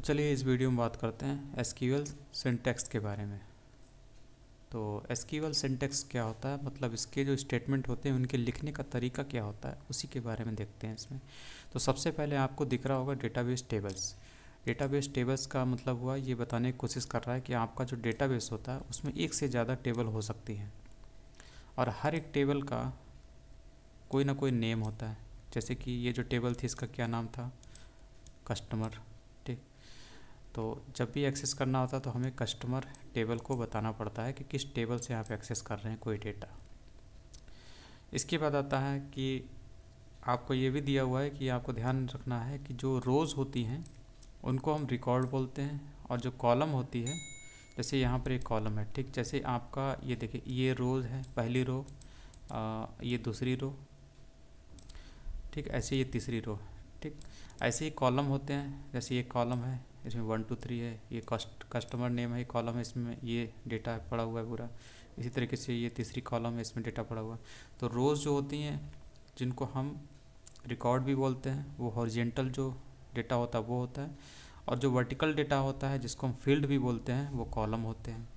चलिए इस वीडियो में बात करते हैं एसक्यूएल सिंटैक्स के बारे में। तो एसक्यूएल सिंटैक्स क्या होता है, मतलब इसके जो स्टेटमेंट होते हैं उनके लिखने का तरीका क्या होता है, उसी के बारे में देखते हैं इसमें। तो सबसे पहले आपको दिख रहा होगा डेटाबेस टेबल्स। डेटाबेस टेबल्स का मतलब हुआ ये बताने की कोशिश कर रहा है कि आपका जो डेटाबेस होता है उसमें एक से ज़्यादा टेबल हो सकती हैं और हर एक टेबल का कोई ना कोई नेम होता है। जैसे कि ये जो टेबल थी इसका क्या नाम था, कस्टमर। ठीक, तो जब भी एक्सेस करना होता है तो हमें कस्टमर टेबल को बताना पड़ता है कि किस टेबल से आप एक्सेस कर रहे हैं कोई डेटा। इसके बाद आता है कि आपको ये भी दिया हुआ है कि आपको ध्यान रखना है कि जो रोज़ होती हैं उनको हम रिकॉर्ड बोलते हैं और जो कॉलम होती है, जैसे यहाँ पर एक कॉलम है, ठीक, जैसे आपका ये देखिए ये रोज़ है, पहली रो, ये दूसरी रो, ठीक, ऐसे ये तीसरी रो। ठीक, ऐसे ही कॉलम होते हैं, जैसे ये कॉलम है इसमें 1 2 3 है, ये कस्टमर नेम है, ये कॉलम है इसमें ये डेटा पड़ा हुआ है पूरा। इसी तरीके से ये तीसरी कॉलम है इसमें डेटा पड़ा हुआ है। तो रोज़ जो होती हैं जिनको हम रिकॉर्ड भी बोलते हैं, वो हॉरिजेंटल जो डेटा होता है वो होता है, और जो वर्टिकल डेटा होता है जिसको हम फील्ड भी बोलते हैं वो कॉलम होते हैं,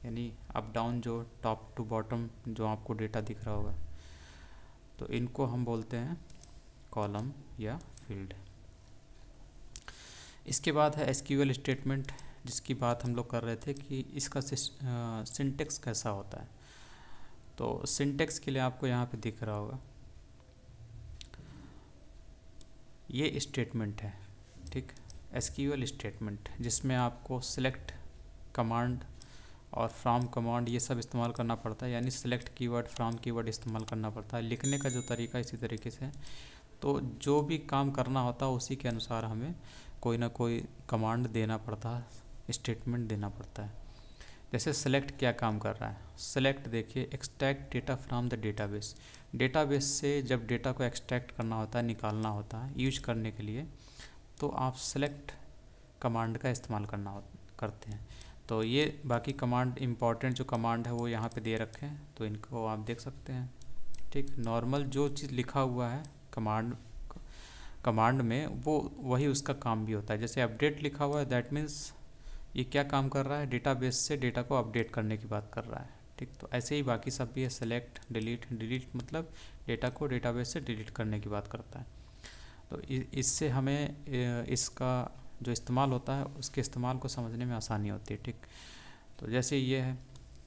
यानी अप डाउन जो टॉप टू बॉटम जो आपको डेटा दिख रहा होगा, तो इनको हम बोलते हैं कॉलम या फील्ड। इसके बाद है एसक्यूएल स्टेटमेंट, जिसकी बात हम लोग कर रहे थे कि इसका सिंटेक्स कैसा होता है। तो सिंटेक्स के लिए आपको यहाँ पे दिख रहा होगा ये स्टेटमेंट है, ठीक, एसक्यूएल स्टेटमेंट, जिसमें आपको सिलेक्ट कमांड और फ्रॉम कमांड ये सब इस्तेमाल करना पड़ता है, यानी सिलेक्ट कीवर्ड, फ्रॉम कीवर्ड इस्तेमाल करना पड़ता है। लिखने का जो तरीका इसी तरीके से, तो जो भी काम करना होता है उसी के अनुसार हमें कोई ना कोई कमांड देना पड़ता है, स्टेटमेंट देना पड़ता है। जैसे सेलेक्ट क्या काम कर रहा है, सेलेक्ट देखिए extract data from the database. Database से जब डेटा को एक्सट्रैक्ट करना होता है, निकालना होता है यूज करने के लिए, तो आप सेलेक्ट कमांड का इस्तेमाल करते हैं। तो ये बाकी कमांड, इम्पॉर्टेंट जो कमांड है वो यहाँ पे दे रखे हैं, तो इनको आप देख सकते हैं। ठीक, नॉर्मल जो चीज़ लिखा हुआ है कमांड में वो वही उसका काम भी होता है। जैसे अपडेट लिखा हुआ है, दैट मीन्स ये क्या काम कर रहा है, डेटाबेस से डेटा को अपडेट करने की बात कर रहा है। ठीक, तो ऐसे ही बाकी सब भी है, सेलेक्ट, डिलीट। डिलीट मतलब डेटा को डेटाबेस से डिलीट करने की बात करता है। तो इससे हमें इसका जो इस्तेमाल होता है उसके इस्तेमाल को समझने में आसानी होती है। ठीक, तो जैसे ये है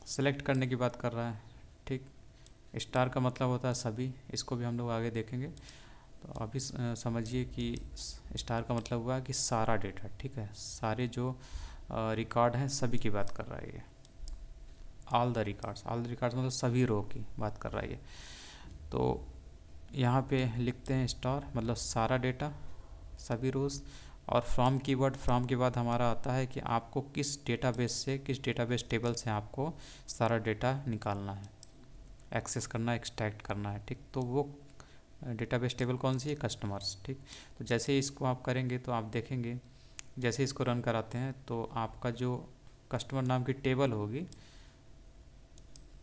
सेलेक्ट करने की बात कर रहा है। ठीक, स्टार का मतलब होता है सभी, इसको भी हम लोग आगे देखेंगे। तो अभी समझिए कि स्टार का मतलब हुआ कि सारा डेटा, ठीक है, सारे जो रिकॉर्ड हैं सभी की बात कर रहा है ये, all the records. All the records मतलब सभी रो की बात कर रहा है ये। तो यहाँ पे लिखते हैं स्टार मतलब सारा डेटा, सभी रोज, और फ्रॉम कीवर्ड, फ्रॉम के बाद हमारा आता है कि आपको किस डेटाबेस से, किस डेटाबेस टेबल से आपको सारा डेटा निकालना है, एक्सेस करना, एक्सट्रैक्ट करना है। ठीक, तो वो डेटाबेस टेबल कौन सी है, कस्टमर्स। ठीक, तो जैसे इसको आप करेंगे तो आप देखेंगे, जैसे इसको रन कराते हैं तो आपका जो कस्टमर नाम की टेबल होगी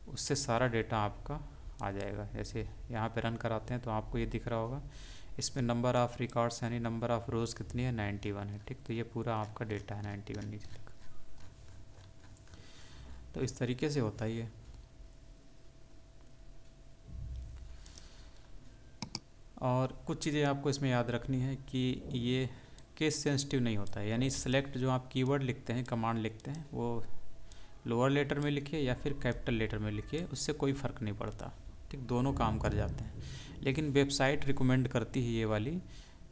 उससे सारा डेटा आपका आ जाएगा। जैसे यहाँ पे रन कराते हैं तो आपको ये दिख रहा होगा, इसमें नंबर ऑफ़ रिकॉर्ड्स यानी नंबर ऑफ़ रोज़ कितनी है, 91 है। ठीक, तो ये पूरा आपका डेटा है 91 नीचे तक। तो इस तरीके से होता है ये। और कुछ चीज़ें आपको इसमें याद रखनी है कि ये केस सेंसिटिव नहीं होता है, यानी सेलेक्ट जो आप कीवर्ड लिखते हैं, कमांड लिखते हैं, वो लोअर लेटर में लिखिए या फिर कैपिटल लेटर में लिखिए, उससे कोई फ़र्क नहीं पड़ता। ठीक, दोनों काम कर जाते हैं। लेकिन वेबसाइट रिकमेंड करती है ये वाली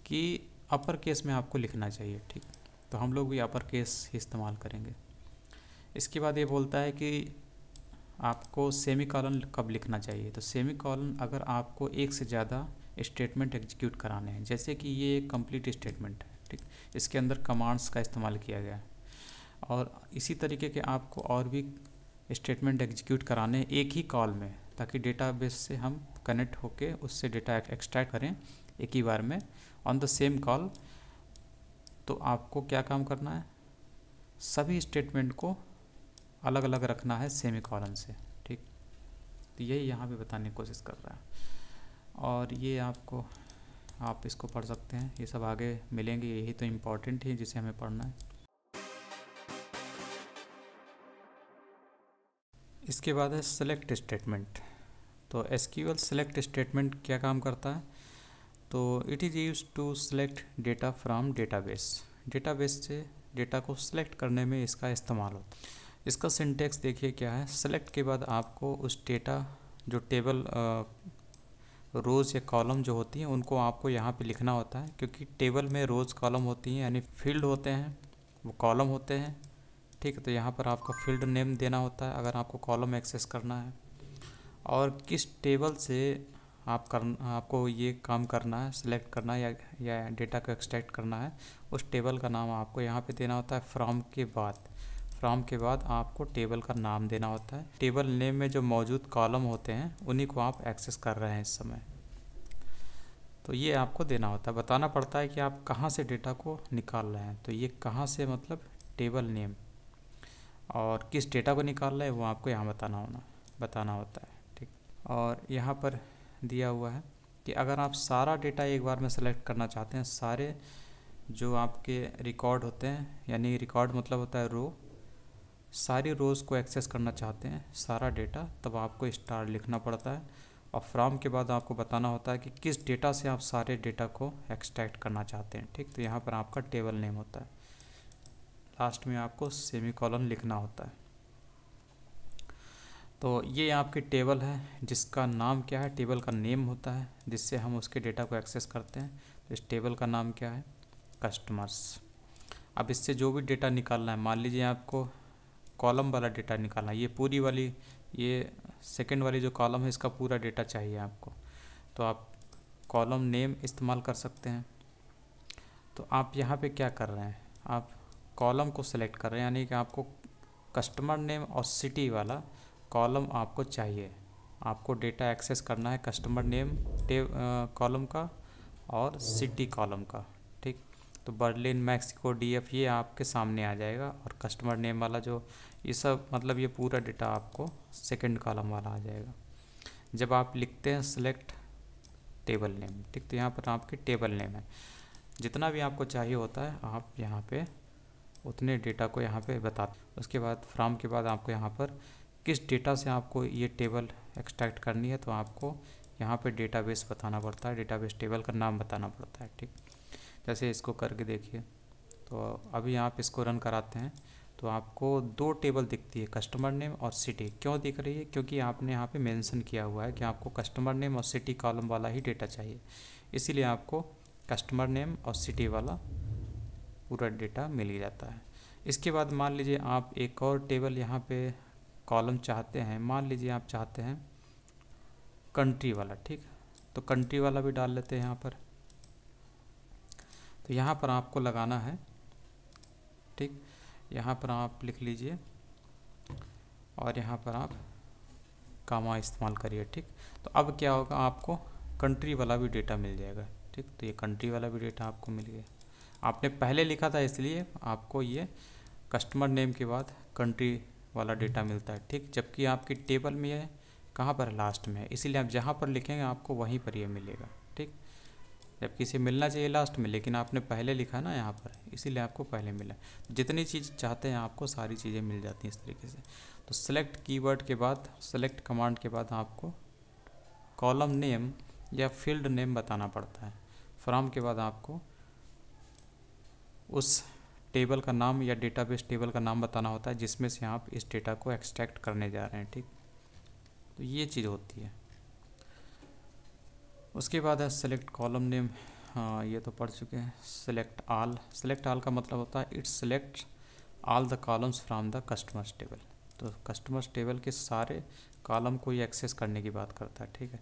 कि अपर केस में आपको लिखना चाहिए। ठीक, तो हम लोग भी अपर केस ही इस्तेमाल करेंगे। इसके बाद ये बोलता है कि आपको सेमी कॉलन कब लिखना चाहिए। तो सेमी कॉलन अगर आपको एक से ज़्यादा स्टेटमेंट एग्जीक्यूट कराने हैं, जैसे कि ये एक कंप्लीट स्टेटमेंट है, ठीक, इसके अंदर कमांड्स का इस्तेमाल किया गया है, और इसी तरीके के आपको और भी स्टेटमेंट एग्जीक्यूट कराने एक ही कॉल में, ताकि डेटाबेस से हम कनेक्ट होके उससे डेटा एक्सट्रैक्ट करें एक ही बार में ऑन द सेम कॉल। तो आपको क्या काम करना है, सभी स्टेटमेंट को अलग अलग रखना है सेमी कॉलन से। ठीक, तो यही यहाँ पे बताने की कोशिश कर रहा है। और ये आपको आप इसको पढ़ सकते हैं, ये सब आगे मिलेंगे, यही तो इम्पोर्टेंट है जिसे हमें पढ़ना है। इसके बाद है सेलेक्ट स्टेटमेंट। तो एसक्यूएल सेलेक्ट स्टेटमेंट क्या काम करता है? तो it is use to select data from database. Database से डेटा को सिलेक्ट करने में इसका इस्तेमाल होता है। इसका सिंटेक्स देखिए क्या है। सेलेक्ट के बाद आपको उस डेटा जो टेबल रोज़ या कॉलम जो होती हैं उनको आपको यहाँ पे लिखना होता है, क्योंकि टेबल में रोज़ कॉलम होती हैं, यानी फील्ड होते हैं, वो कॉलम होते हैं। ठीक है, तो यहाँ पर आपको फील्ड नेम देना होता है अगर आपको कॉलम एक्सेस करना है, और किस टेबल से आपको ये काम करना है, सिलेक्ट करना है या डेटा को एक्सट्रैक्ट करना है, उस टेबल का नाम आपको यहाँ पे देना होता है। फ्रॉम के बाद आपको टेबल का नाम देना होता है। टेबल नेम में जो मौजूद कॉलम होते हैं उन्हीं को आप एक्सेस कर रहे हैं इस समय, तो ये आपको देना होता है। बताना पड़ता है कि आप कहाँ से डेटा को निकाल रहे हैं। तो ये कहाँ से मतलब टेबल नेम, और किस डेटा को निकाल रहे हैं वो आपको यहाँ बताना होता है। ठीक, और यहाँ पर दिया हुआ है कि अगर आप सारा डेटा एक बार में सेलेक्ट करना चाहते हैं, सारे जो आपके रिकॉर्ड होते हैं, यानी रिकॉर्ड मतलब होता है रो, सारी रोज़ को एक्सेस करना चाहते हैं सारा डेटा, तब आपको स्टार लिखना पड़ता है। और फ्रॉम के बाद आपको बताना होता है कि किस डेटा से आप सारे डेटा को एक्सट्रैक्ट करना चाहते हैं। ठीक, तो यहाँ पर आपका टेबल नेम होता है, लास्ट में आपको सेमीकोलन लिखना होता है। तो ये आपकी टेबल है जिसका नाम क्या है, टेबल का नेम होता है जिससे हम उसके डेटा को एक्सेस करते हैं। तो इस टेबल का नाम क्या है? कस्टमर्स। अब इससे जो भी डेटा निकालना है, मान लीजिए आपको कॉलम वाला डेटा निकालना है, ये पूरी वाली, ये सेकंड वाली जो कॉलम है इसका पूरा डेटा चाहिए आपको, तो आप कॉलम नेम इस्तेमाल कर सकते हैं। तो आप यहाँ पे क्या कर रहे हैं, आप कॉलम को सेलेक्ट कर रहे हैं, यानी कि आपको कस्टमर नेम और सिटी वाला कॉलम आपको चाहिए। आपको डेटा एक्सेस करना है कस्टमर नेम कॉलम का और सिटी कॉलम का। ठीक, तो बर्लिन, मैक्सिको, डीएफ ये आपके सामने आ जाएगा, और कस्टमर नेम वाला जो ये सब मतलब ये पूरा डेटा आपको सेकंड कॉलम वाला आ जाएगा जब आप लिखते हैं सेलेक्ट टेबल नेम। ठीक, तो यहाँ पर आपकी टेबल नेम है, जितना भी आपको चाहिए होता है आप यहाँ पे उतने डेटा को यहाँ पे बताते। उसके बाद फ्रॉम के बाद आपको यहाँ पर किस डेटा से आपको ये टेबल एक्सट्रैक्ट करनी है, तो आपको यहाँ पे डेटाबेस बताना पड़ता है, डेटाबेस टेबल का नाम बताना पड़ता है। ठीक, जैसे इसको करके देखिए, तो अभी आप इसको रन कराते हैं तो आपको दो टेबल दिखती है, कस्टमर नेम और सिटी। क्यों दिख रही है? क्योंकि आपने यहाँ पे मेंशन किया हुआ है कि आपको कस्टमर नेम और सिटी कॉलम वाला ही डेटा चाहिए, इसीलिए आपको कस्टमर नेम और सिटी वाला पूरा डेटा मिल ही जाता है। इसके बाद मान लीजिए आप एक और टेबल यहाँ पे कॉलम चाहते हैं, मान लीजिए आप चाहते हैं कंट्री वाला। ठीक, तो कंट्री वाला भी डाल लेते हैं यहाँ पर। तो यहाँ पर आपको लगाना है, ठीक, यहाँ पर आप लिख लीजिए और यहाँ पर आप कामा इस्तेमाल करिए। ठीक, तो अब क्या होगा, आपको कंट्री वाला भी डेटा मिल जाएगा। ठीक, तो ये कंट्री वाला भी डेटा आपको मिल गया। आपने पहले लिखा था इसलिए आपको ये कस्टमर नेम के बाद कंट्री वाला डेटा मिलता है। ठीक, जबकि आपकी टेबल में है कहाँ पर, लास्ट में है, इसीलिए आप जहाँ पर लिखेंगे आपको वहीं पर ये मिलेगा। ठीक, जबकि इसे मिलना चाहिए लास्ट में, लेकिन आपने पहले लिखा ना यहाँ पर, इसीलिए आपको पहले मिला। जितनी चीज़ चाहते हैं आपको सारी चीज़ें मिल जाती हैं इस तरीके से। तो सेलेक्ट कीवर्ड के बाद, सेलेक्ट कमांड के बाद आपको कॉलम नेम या फील्ड नेम बताना पड़ता है। फ्रॉम के बाद आपको उस टेबल का नाम या डेटाबेस टेबल का नाम बताना होता है जिसमें से आप इस डेटा को एक्सट्रैक्ट करने जा रहे हैं। ठीक, तो ये चीज़ होती है। उसके बाद है सेलेक्ट कॉलम नेम, हाँ ये तो पढ़ चुके हैं। सेलेक्ट आल का मतलब होता है it select all the columns from the customers table. तो कस्टमर्स टेबल के सारे कॉलम को ही एक्सेस करने की बात करता है। ठीक है,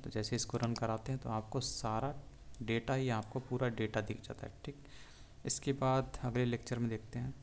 तो जैसे इसको रन कराते हैं तो आपको सारा डेटा ही, आपको पूरा डेटा दिख जाता है। ठीक, इसके बाद अगले लेक्चर में देखते हैं।